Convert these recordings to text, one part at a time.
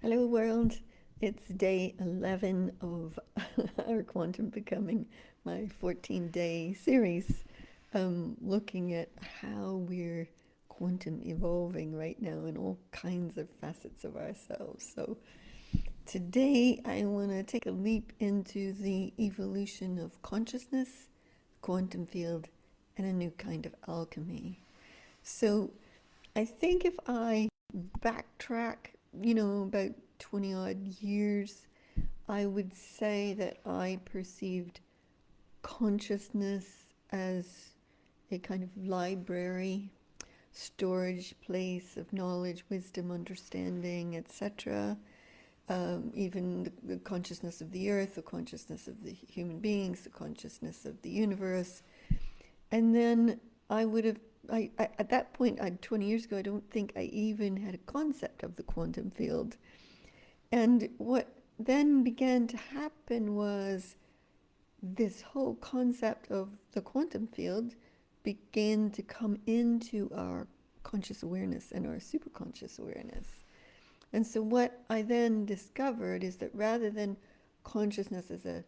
Hello, world. It's day 11 of our Quantum Becoming, my 14-day series, looking at how we're quantum evolving right now in all kinds of facets of ourselves. So, today I want to take a leap into the evolution of consciousness, quantum field, and a new kind of alchemy. So, I think if I backtrack, about 20 odd years, I would say that I perceived consciousness as a kind of library, storage place of knowledge, wisdom, understanding, etc. Even the consciousness of the earth, the consciousness of the human beings, the consciousness of the universe. And then I would have, at that point, 20 years ago, I don't think I even had a concept of the quantum field. And what then began to happen was this whole concept of the quantum field began to come into our conscious awareness and our superconscious awareness. And so what I then discovered is that rather than consciousness as a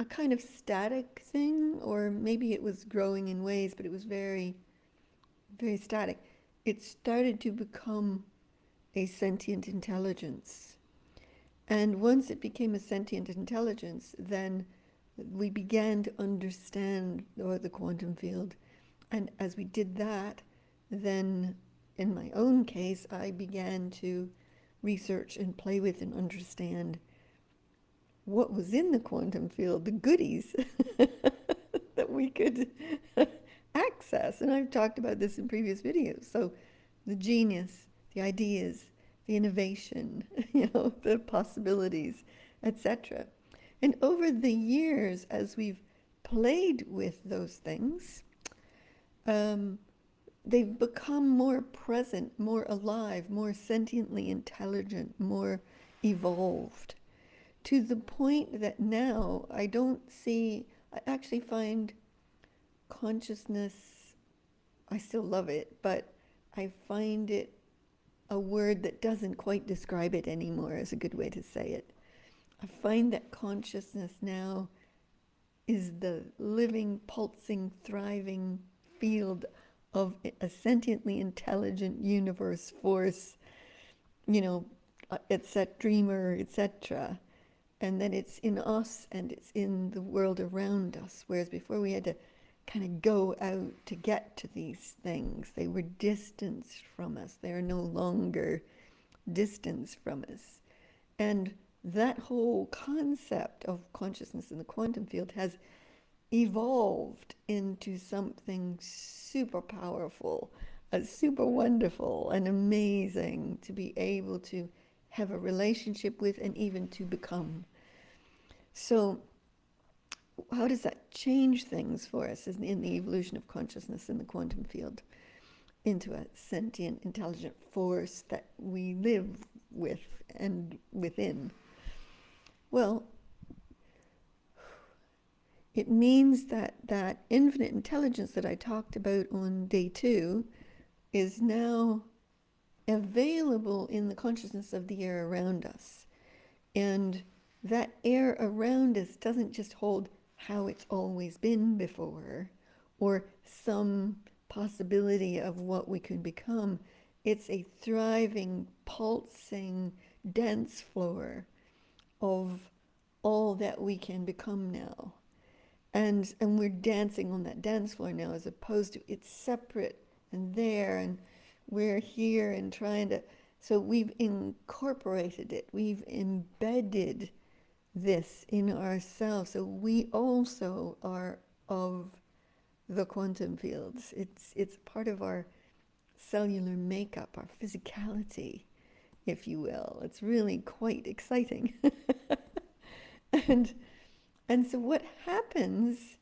kind of static thing, or maybe it was growing in ways, but it was very, very static, it started to become a sentient intelligence. And once it became a sentient intelligence, then we began to understand the quantum field. And as we did that, then in my own case, I began to research and play with and understand what was in the quantum field, the goodies that we could access. And I've talked about this in previous videos. So the genius, the ideas, the innovation, the possibilities, etc. And over the years, as we've played with those things, they've become more present, more alive, more sentiently intelligent, more evolved, to the point that now I actually find consciousness, I still love it, but I find it a word that doesn't quite describe it anymore, is a good way to say it. I find that consciousness now is the living, pulsing, thriving field of a sentiently intelligent universe force, etc., dreamer, etc. And that it's in us and it's in the world around us. Whereas before we had to kind of go out to get to these things. They were distanced from us. They are no longer distanced from us. And that whole concept of consciousness in the quantum field has evolved into something super powerful, super wonderful and amazing to be able to have a relationship with and even to become. So how does that change things for us in the evolution of consciousness in the quantum field into a sentient, intelligent force that we live with and within? Well, it means that that infinite intelligence that I talked about on day 2 is now available in the consciousness of the air around us. And that air around us doesn't just hold how it's always been before, or some possibility of what we could become. It's a thriving, pulsing dance floor of all that we can become now. And we're dancing on that dance floor now, as opposed to it's separate and there, and we're here and trying to. So we've incorporated it, we've embedded this in ourselves. So we also are of the quantum fields. It's part of our cellular makeup, our physicality, if you will. It's really quite exciting. And so what happens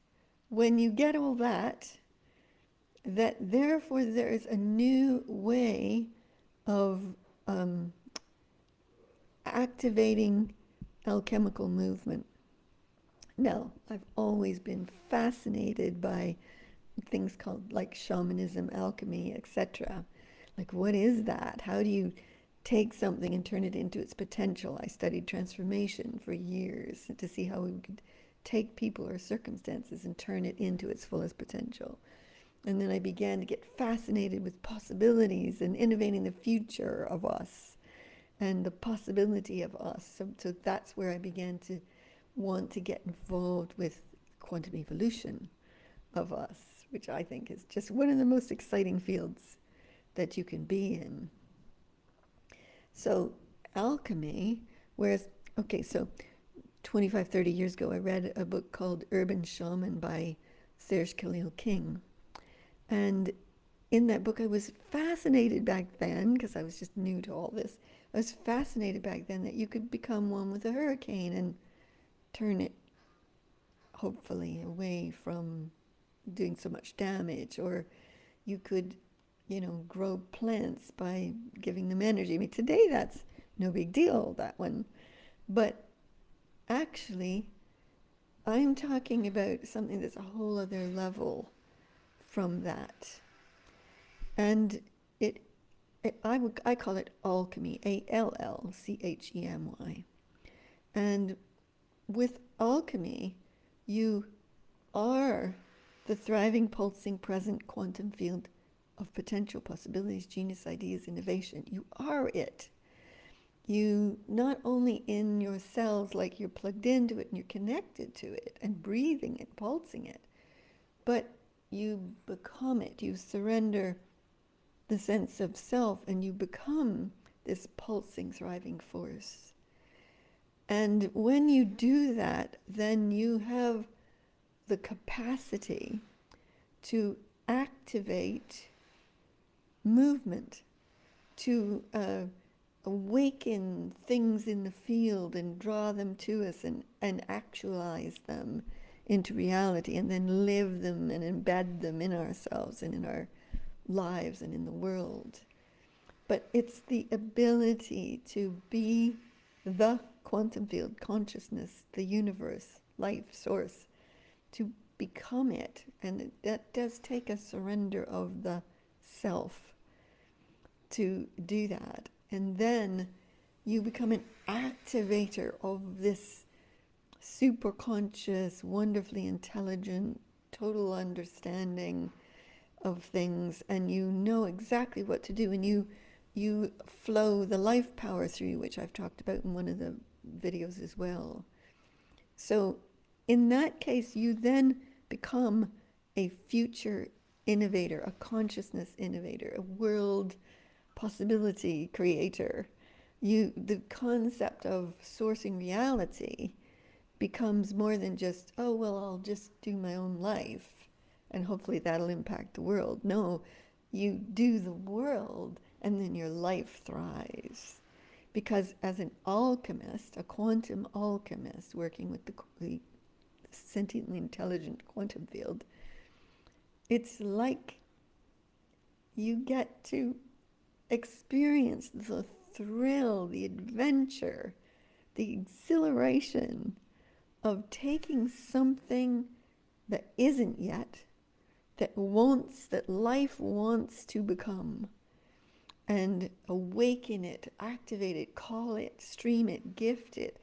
when you get all that therefore there is a new way of activating alchemical movement. Now, I've always been fascinated by things called like shamanism, alchemy, etc. Like, what is that? How do you take something and turn it into its potential. I studied transformation for years to see how we could take people or circumstances and turn it into its fullest potential. And then I began to get fascinated with possibilities and innovating the future of us and the possibility of us. So that's where I began to want to get involved with quantum evolution of us, which I think is just one of the most exciting fields that you can be in. So alchemy, so 25, 30 years ago, I read a book called Urban Shaman by Serge Khalil King. And in that book, I was fascinated back then, because I was just new to all this, I was fascinated back then that you could become one with a hurricane and turn it, hopefully, away from doing so much damage. Or you could, grow plants by giving them energy. I mean, today that's no big deal, that one. But actually, I'm talking about something that's a whole other level from that. And I call it alchemy, Allchemy. And with alchemy, you are the thriving, pulsing, present quantum field of potential possibilities, genius, ideas, innovation. You are it. You not only in your cells, like you're plugged into it and you're connected to it and breathing it, pulsing it, but you become it. You surrender the sense of self and you become this pulsing, thriving force. And when you do that, then you have the capacity to activate movement, to awaken things in the field and draw them to us and actualize them into reality, and then live them and embed them in ourselves and in our lives and in the world. But it's the ability to be the quantum field, consciousness, the universe, life source, to become it. And that does take a surrender of the self to do that. And then you become an activator of this super conscious, wonderfully intelligent, total understanding of things, and you know exactly what to do, and you flow the life power through you, which I've talked about in one of the videos as well. So in that case, you then become a future innovator, a consciousness innovator, a world possibility creator. The concept of sourcing reality becomes more than just, oh, well, I'll just do my own life and hopefully that'll impact the world. No, you do the world and then your life thrives. Because as an alchemist, a quantum alchemist working with the sentiently intelligent quantum field, it's like you get to experience the thrill, the adventure, the exhilaration of taking something that isn't yet, that life wants to become, and awaken it, activate it, call it, stream it, gift it,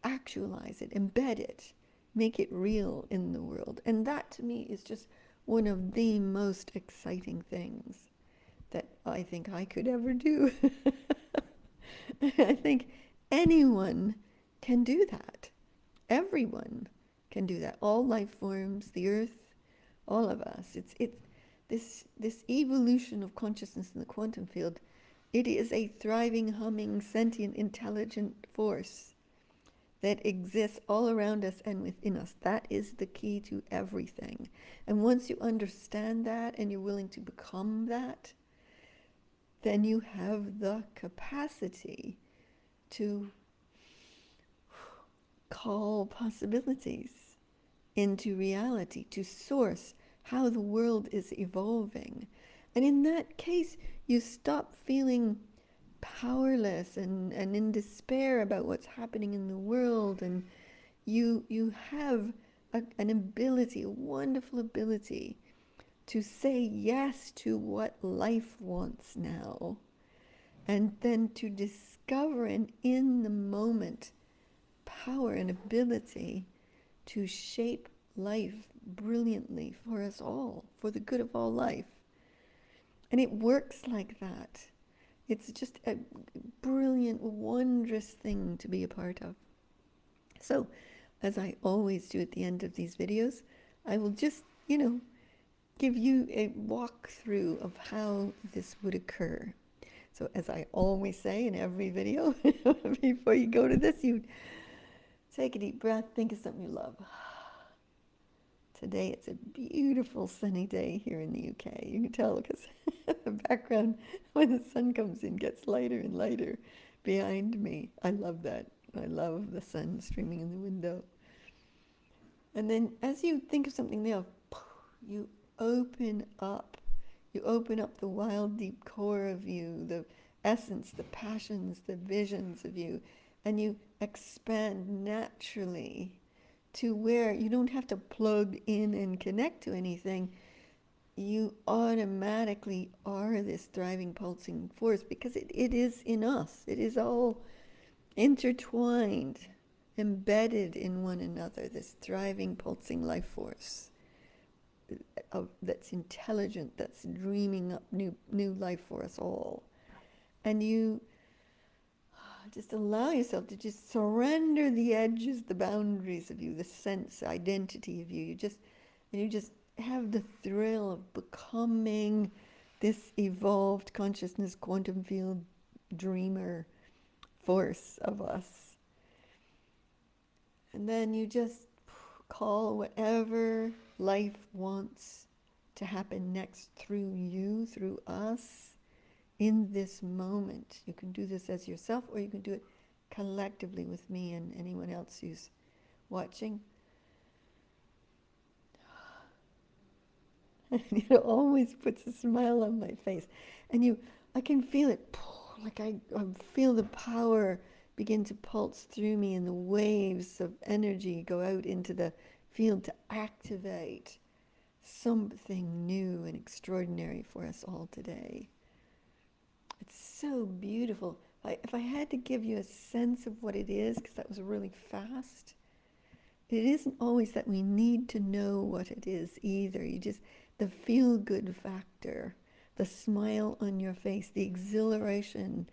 actualize it, embed it, make it real in the world. And that to me is just one of the most exciting things that I think I could ever do. I think anyone can do that. Everyone can do that. All life forms, the earth, all of us. It's this evolution of consciousness in the quantum field. It is a thriving, humming, sentient, intelligent force that exists all around us and within us. That is the key to everything. And once you understand that and you're willing to become that, then you have the capacity to call possibilities into reality, to source how the world is evolving. And in that case, you stop feeling powerless and in despair about what's happening in the world, and you have an ability, a wonderful ability, to say yes to what life wants now, and then to discover an in the moment power and ability to shape life brilliantly for us all, for the good of all life. And it works like that. It's just a brilliant, wondrous thing to be a part of. So, as I always do at the end of these videos, I will just, give you a walkthrough of how this would occur. So, as I always say in every video, before you go to this, you take a deep breath, think of something you love. Today it's a beautiful sunny day here in the UK. You can tell because the background when the sun comes in gets lighter and lighter behind me. I love that. I love the sun streaming in the window. And then as you think of something there, you open up. You open up the wild, deep core of you, the essence, the passions, the visions of you, and you expand naturally to where you don't have to plug in and connect to anything. You automatically are this thriving, pulsing force because it is in us. It is all intertwined, embedded in one another, this thriving, pulsing life force that's intelligent, that's dreaming up new life for us all. And you just allow yourself to just surrender the edges, the boundaries of you, the sense, identity of you. You just have the thrill of becoming this evolved consciousness, quantum field dreamer force of us. And then you just call whatever life wants to happen next through you, through us, in this moment. You can do this as yourself, or you can do it collectively with me and anyone else who's watching. It always puts a smile on my face. And I can feel it, like I feel the power begin to pulse through me, and the waves of energy go out into the field to activate something new and extraordinary for us all today. It's so beautiful. If I had to give you a sense of what it is, because that was really fast, it isn't always that we need to know what it is either. The feel-good factor, the smile on your face, the exhilaration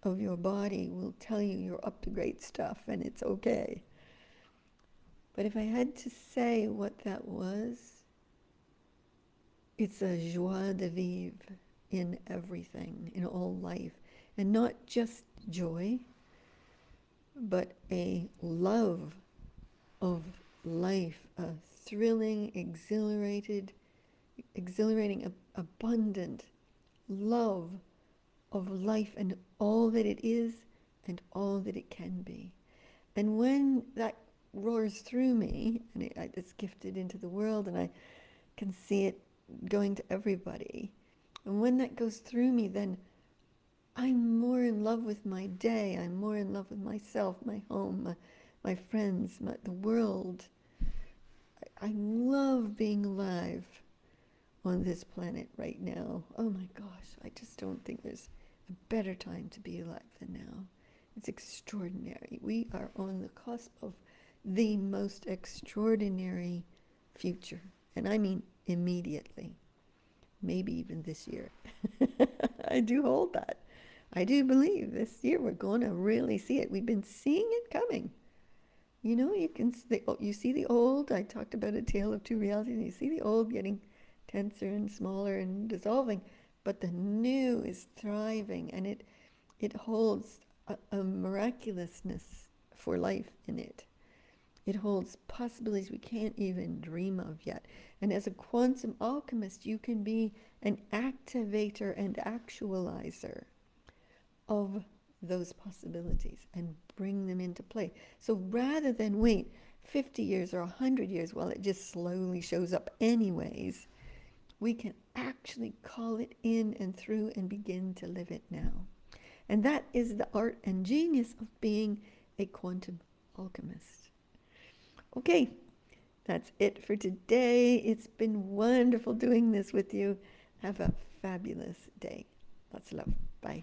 of your body will tell you you're up to great stuff and it's okay. But if I had to say what that was, it's a joie de vivre in everything, in all life. And not just joy, but a love of life, a thrilling, exhilarating, abundant love of life and all that it is and all that it can be. And when that roars through me, and it's gifted into the world, and I can see it going to everybody, and when that goes through me, then I'm more in love with my day. I'm more in love with myself, my home, my friends, the world. I love being alive on this planet right now. Oh my gosh, I just don't think there's a better time to be alive than now. It's extraordinary. We are on the cusp of the most extraordinary future. And I mean immediately. Maybe even this year. I do hold that. I do believe this year we're going to really see it. We've been seeing it coming. You see the old, I talked about a tale of two realities, and you see the old getting tenser and smaller and dissolving, but the new is thriving, and it holds a miraculousness for life in it. It holds possibilities we can't even dream of yet. And as a quantum alchemist, you can be an activator and actualizer of those possibilities and bring them into play. So rather than wait 50 years or 100 years while it just slowly shows up anyways, we can actually call it in and through and begin to live it now. And that is the art and genius of being a quantum alchemist. Okay, that's it for today. It's been wonderful doing this with you. Have a fabulous day. Lots of love. Bye.